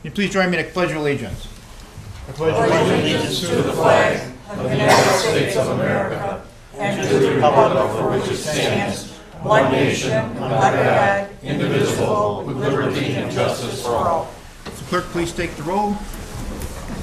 you please join me in a pledge of allegiance? I pledge allegiance to the flag of the United States of America and to the republic for which it stands, one nation, under God, indivisible, with liberty and justice for all. So clerk, please take the roll.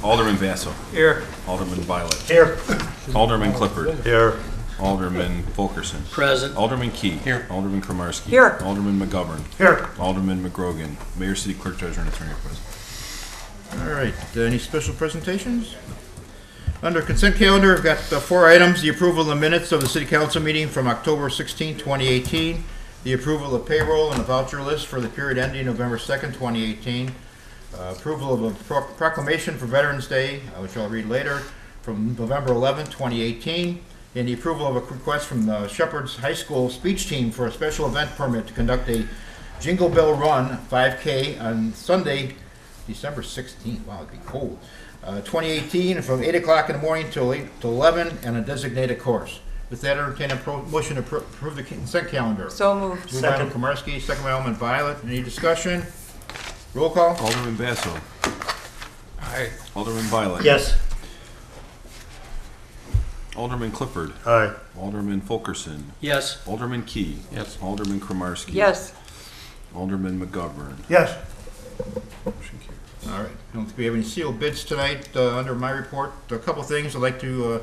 Alderman Basso. Here. Alderman Violet. Here. Alderman Clifford. Here. Alderman Fulkerson. Present. Alderman Key. Here. Alderman Kromarski. Here. Alderman McGovern. Here. Alderman McGrogan. Mayor, City Clerk, Treasurer, and Attorney are present. All right, any special presentations? Under consent calendar, I've got 4 items. The approval of the minutes of the City Council meeting from October 16, 2018. The approval of payroll and the voucher list for the period ending November 2nd, 2018. Approval of a proclamation for Veterans Day, which I'll read later, from November 11, 2018. And the approval of a request from the Shepherd's High School speech team for a special event permit to conduct a Jingle Bell Run 5K on Sunday, December 16th. Wow, it'd be cold. 2018, from 8 o'clock in the morning till 11, and a designated course. With that, I entertain a motion to approve the consent calendar. So moved. Moved by Alderman Kromarski, second by Alderman Violet. Any discussion? Roll call. Alderman Basso. Aye. Alderman Violet. Yes. Alderman Clifford. Aye. Alderman Fulkerson. Yes. Alderman Key. Yes. Alderman Kromarski. Yes. Alderman McGovern. Yes. Motion carries. All right. I don't think we have any sealed bids tonight under my report. A couple things. I'd like to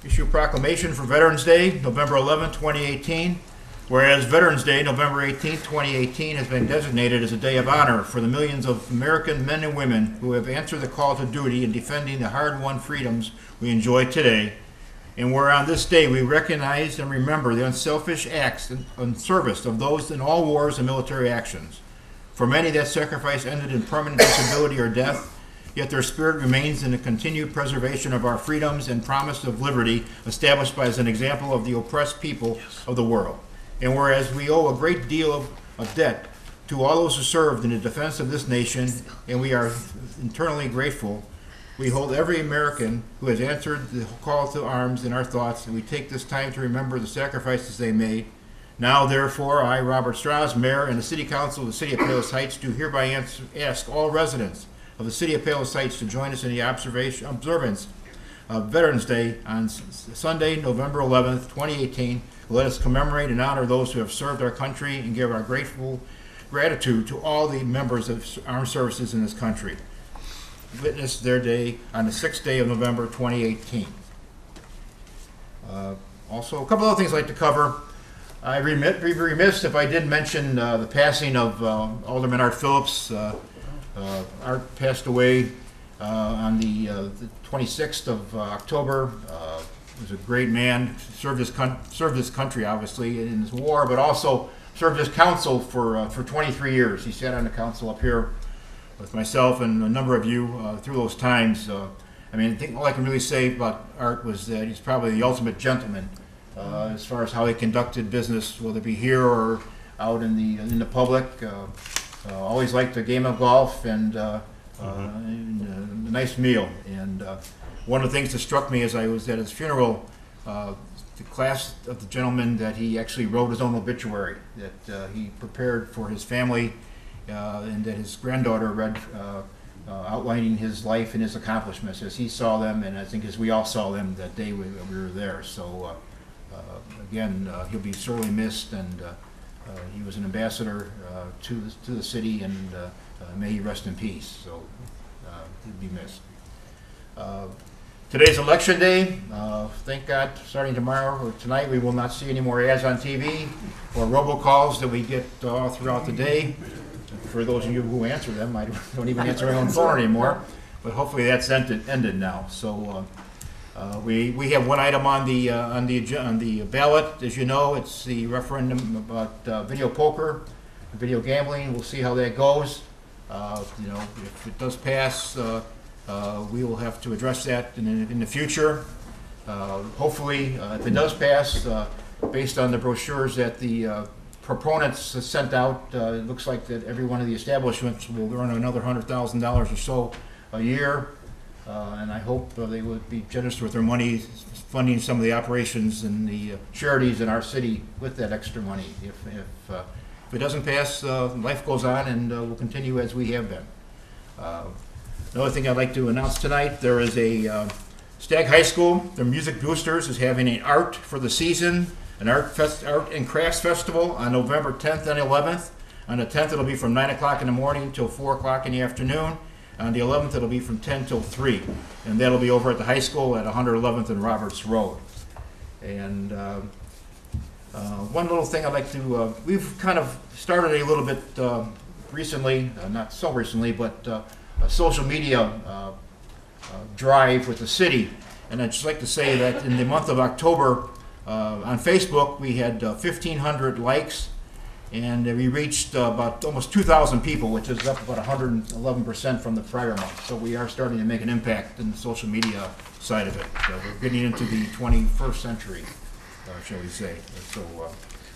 issue a proclamation for Veterans Day, November 11, 2018. Whereas Veterans Day, November 18, 2018, has been designated as a day of honor for the millions of American men and women who have answered the call to duty in defending the hard-won freedoms we enjoy today. And where on this day we recognize and remember the unselfish acts and service of those in all wars and military actions. For many, that sacrifice ended in permanent disability or death, yet their spirit remains in the continued preservation of our freedoms and promise of liberty established by as an example of the oppressed people of the world. And whereas we owe a great deal of debt to all those who served in the defense of this nation, and we are eternally grateful, we hold every American who has answered the call to arms in our thoughts, and we take this time to remember the sacrifices they made. Now, therefore, I, Robert Strauss, Mayor, and the City Council of the City of Palos Heights, do hereby ask all residents of the City of Palos Heights to join us in the observance of Veterans Day on Sunday, November 11th, 2018. Let us commemorate and honor those who have served our country and give our grateful gratitude to all the members of armed services in this country. Witness their day on the 6th day of November 2018. Also, a couple other things I'd like to cover. I'd be remiss if I didn't mention the passing of Alderman Art Phillips. Art passed away on the 26th of October. He was a great man, served his country, obviously, in his war, but also served as council for 23 years. He sat on the council up here with myself and a number of you through those times. I mean, I think all I can really say about Art was that he's probably the ultimate gentleman as far as how he conducted business, whether it be here or out in the public. Always liked a game of golf and a nice meal. And one of the things that struck me as I was at his funeral, the class of the gentleman that he actually wrote his own obituary, that he prepared for his family, and that his granddaughter read, outlining his life and his accomplishments as he saw them, and I think as we all saw them that day we were there. So again, he'll be sorely missed, and he was an ambassador to the city, and may he rest in peace. So he'll be missed. Today's election day. Thank God, starting tomorrow or tonight, we will not see any more ads on TV or robocalls that we get all throughout the day. For those of you who answer them, I don't even answer my own phone anymore. But hopefully that's ended now. So we have one item on the ballot. As you know, it's the referendum about video poker, video gambling. We'll see how that goes. You know, if it does pass, we will have to address that in the future. Hopefully, if it does pass, based on the brochures that the proponents sent out, it looks like that every one of the establishments will earn another $100,000 or so a year. And I hope they would be generous with their money, funding some of the operations and the charities in our city with that extra money. If it doesn't pass, life goes on, and we'll continue as we have been. Another thing I'd like to announce tonight, there is a Stagg High School, their Music Boosters is having an art for the season, an art and crafts festival on November 10th and 11th. On the 10th, it'll be from 9 o'clock in the morning till 4 o'clock in the afternoon. On the 11th, it'll be from 10 till 3. And that'll be over at the high school at 111th and Roberts Road. And one little thing I'd like to, we've kind of started a little bit recently, not so recently, but a social media drive with the city. And I'd just like to say that in the month of October, on Facebook, we had 1,500 likes, and we reached about almost 2,000 people, which is up about 111% from the prior month. So we are starting to make an impact in the social media side of it. We're getting into the 21st century, shall we say. So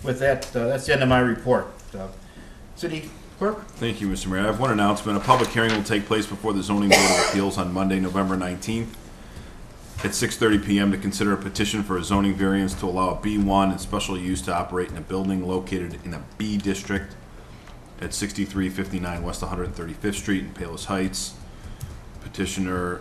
with that, that's the end of my report. City Clerk? Thank you, Mr. Mayor. I have one announcement. A public hearing will take place before the Zoning Board of Appeals on Monday, November 19th at 6:30 p.m. to consider a petition for a zoning variance to allow a B1 and special use to operate in a building located in a B district at 6359 West 135th Street in Palos Heights. Petitioner,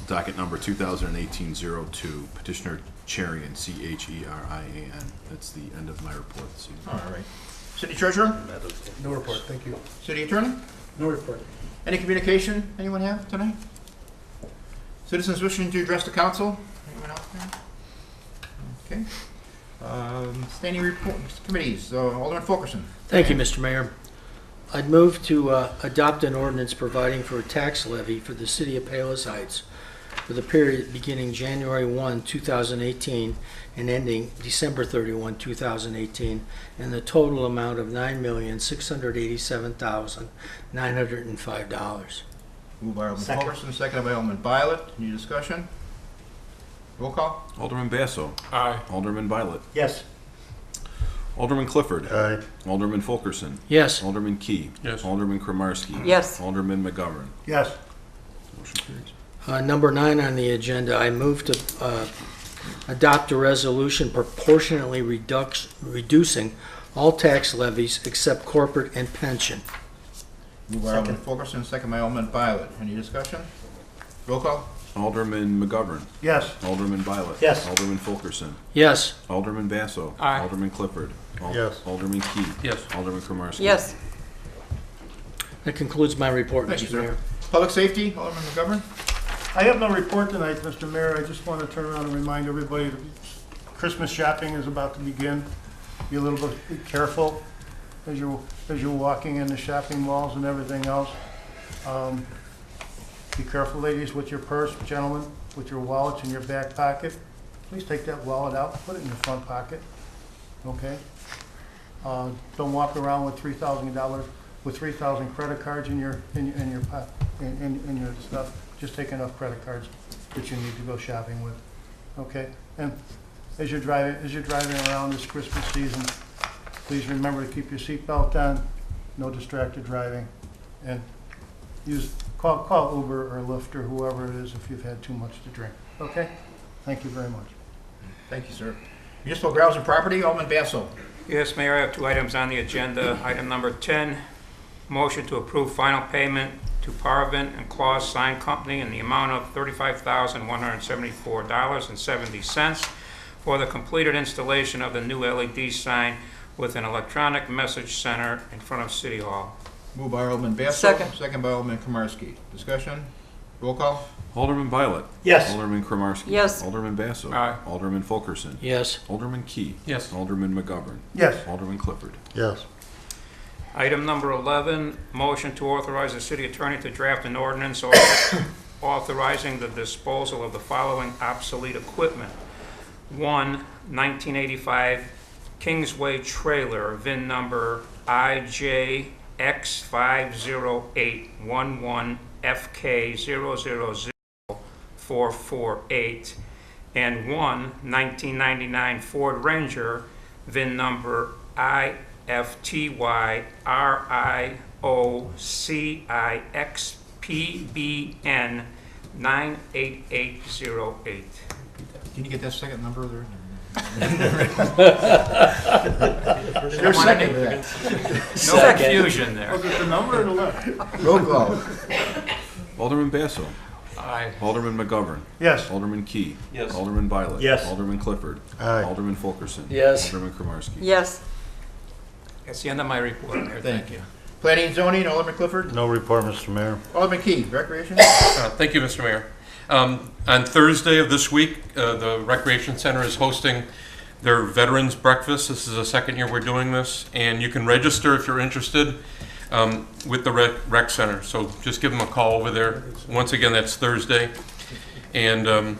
docket number 2018-02. Petitioner Cherian, Cherian. That's the end of my report this evening. All right. City Treasurer? No report, thank you. City Attorney? No report. Any communication anyone have tonight? Citizens wishing to address the council? Anyone out there? Okay. Standing reports, committees, Alderman Fulkerson. Thank you, Mr. Mayor. I'd move to adopt an ordinance providing for a tax levy for the city of Palos Heights for the period beginning January 1, 2018 and ending December 31, 2018, and the total amount of $9,687,905. Moved by Alderman Second. Fulkerson, seconded by Alderman Violet. Any discussion? Roll call. Alderman Basso. Aye. Alderman Violet. Yes. Alderman Clifford. Aye. Alderman Fulkerson. Yes. Alderman Key. Yes. Alderman Kromarski. Yes. Alderman McGovern. Yes. Motion carries. Number 9 on the agenda, I move to adopt a resolution proportionately reducing all tax levies except corporate and pension. Moved by Alderman Fulkerson, seconded by Alderman Violet. Any discussion? Roll call. Alderman McGovern. Yes. Alderman Violet. Yes. Alderman Fulkerson. Yes. Alderman Basso. Aye. Alderman Clifford. Yes. Alderman Key. Yes. Alderman Kromarski. Yes. That concludes my report, Thank you, Mr. sir. Mayor. Public safety, Alderman McGovern. I have no report tonight, Mr. Mayor. I just want to turn around and remind everybody that Christmas shopping is about to begin. Be a little bit careful as you're walking in the shopping malls and everything else. Be careful, ladies, with your purse, gentlemen, with your wallets in your back pocket. Please take that wallet out, put it in your front pocket, okay? Don't walk around with $3,000, with 3,000 credit cards in your stuff. Just take enough credit cards that you need to go shopping with, okay? And as you're driving around this Christmas season, please remember to keep your seatbelt on, no distracted driving, and call Uber or Lyft or whoever it is if you've had too much to drink, okay? Thank you very much. Thank you, sir. Municipal grounds and property, Alderman Basso. Yes, Mayor, I have 2 items on the agenda. Item number 10, motion to approve final payment to Parvin and Claus Sign Company in the amount of $35,174.70 for the completed installation of the new LED sign with an electronic message center in front of City Hall. Moved by Alderman Basso. Second. By Alderman Kromarski. Discussion? Roll call. Alderman Violet. Yes. Alderman Kromarski. Yes. Alderman Basso. Aye. Alderman Fulkerson. Yes. Alderman Key. Yes. Alderman McGovern. Yes. Alderman Clifford. Yes. Item number 11, motion to authorize the city attorney to draft an ordinance authorizing the disposal of the following obsolete equipment. 1, 1985 Kingsway trailer, VIN number IJX50811FK000448, and 1, 1999 Ford Ranger, VIN number IFTYRIOCIXPBN 98808. Can you get that second number there? Is there a second to that? No confusion there. Was it the number or the letter? Roll call. Alderman Basso. Aye. Alderman McGovern. Yes. Alderman Key. Yes. Alderman Violet. Yes. Alderman Clifford. Aye. Alderman Fulkerson. Yes. Alderman Kromarski. Yes. That's the end of my report, Mayor. Thank you. Planning and zoning, Alderman Clifford. No report, Mr. Mayor. Alderman Key, recreation. Thank you, Mr. Mayor. On Thursday of this week, the Recreation Center is hosting their Veterans Breakfast. This is the second year we're doing this, and you can register if you're interested with the Rec Center. So just give them a call over there. Once again, that's Thursday, and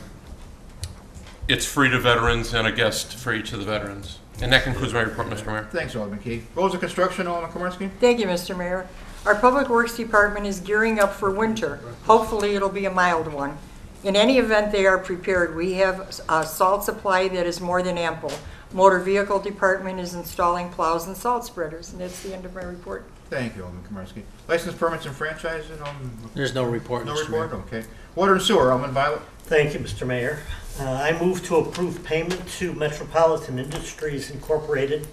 it's free to veterans and a guest for each of the veterans. And that concludes my report, Mr. Mayor. Thanks, Alderman Key. Roads and construction, Alderman Kromarski. Thank you, Mr. Mayor. Our Public Works Department is gearing up for winter. Hopefully, it'll be a mild one. In any event, they are prepared. We have a salt supply that is more than ample. Motor Vehicle Department is installing plows and salt spreaders, and that's the end of my report. Thank you, Alderman Kromarski. License permits and franchises, Alderman. There's no report, No Mr. Mayor. report, okay. Water and sewer, Alderman Violet. Thank you, Mr. Mayor. I move to approve payment to Metropolitan Industries Incorporated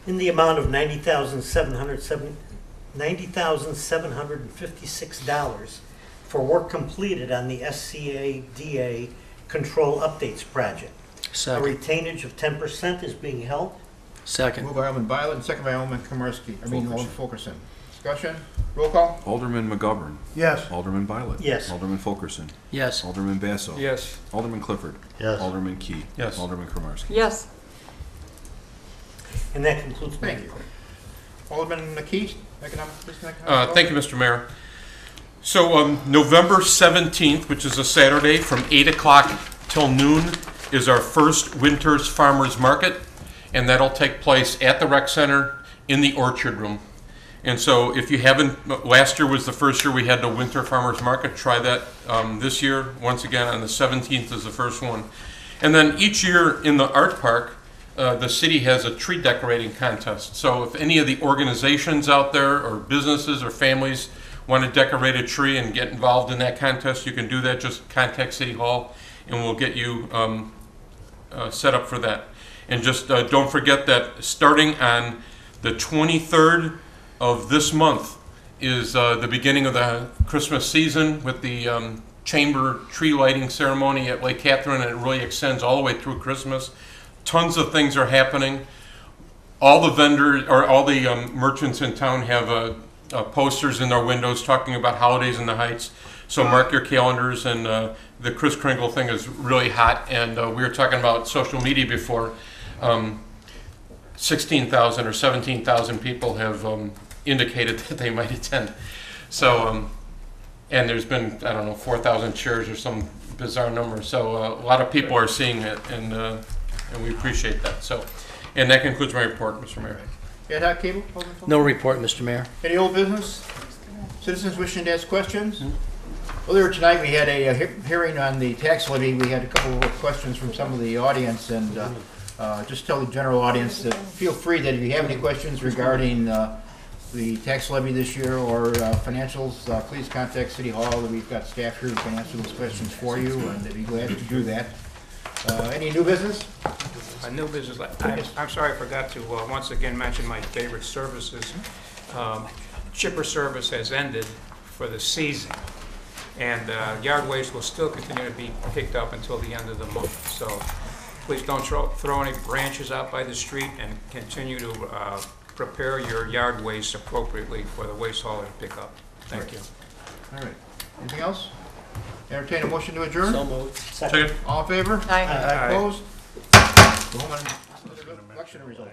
in the amount of $90,756 for work completed on the SCADA Control Updates Project. A Second. retainage of 10% is being held. Second. Moved by Alderman Violet and second by Alderman Alderman Fulkerson. Discussion, roll call. Alderman McGovern. Yes. Alderman Violet. Yes. Alderman Fulkerson. Yes. Alderman Basso. Yes. Alderman Clifford. Yes. Alderman Key. Yes. Alderman Kromarski. Yes. And that concludes my Thank you. report. Alderman McKee, economic, business and economic. Thank you, Mr. Mayor. So November 17th, which is a Saturday, from 8 o'clock till noon, is our first Winter's Farmers Market, and that'll take place at the Rec Center in the Orchard Room. And so if you haven't, last year was the first year we had the Winter Farmers Market. Try that this year. Once again, on the 17th is the first one. And then each year in the Art Park, the city has a tree decorating contest. So if any of the organizations out there or businesses or families want to decorate a tree and get involved in that contest, you can do that. Just contact City Hall and we'll get you set up for that. And just don't forget that starting on the 23rd of this month is the beginning of the Christmas season with the chamber tree lighting ceremony at Lake Catherine, and it really extends all the way through Christmas. Tons of things are happening. All the vendors or all the merchants in town have posters in their windows talking about holidays in the Heights. So mark your calendars, and the Kris Kringle thing is really hot. And we were talking about social media before. 16,000 or 17,000 people have indicated that they might attend. So, and there's been, I don't know, 4,000 shares or some bizarre number. So a lot of people are seeing it, and we appreciate that. So, and that concludes my report, Mr. Mayor. Ad hoc cable, Alderman Fulkerson? No report, Mr. Mayor. Any old business? Citizens wishing to ask questions? Earlier tonight, we had a hearing on the tax levy. We had a couple of questions from some of the audience, and just tell the general audience that feel free that if you have any questions regarding the tax levy this year or financials, please contact City Hall. We've got staff here who can answer those questions for you, and they'd be glad to do that. Any new business? A new business, I'm sorry, I forgot to once again mention my favorite services. Chipper service has ended for the season, and yard waste will still continue to be picked up until the end of the month. So please don't throw any branches out by the street, and continue to prepare your yard waste appropriately for the waste hauler to pick up. Thank you. All right. Anything else? Entertain a motion to adjourn? So moved. Second. All in favor? Aye. Opposed? Go home and election results.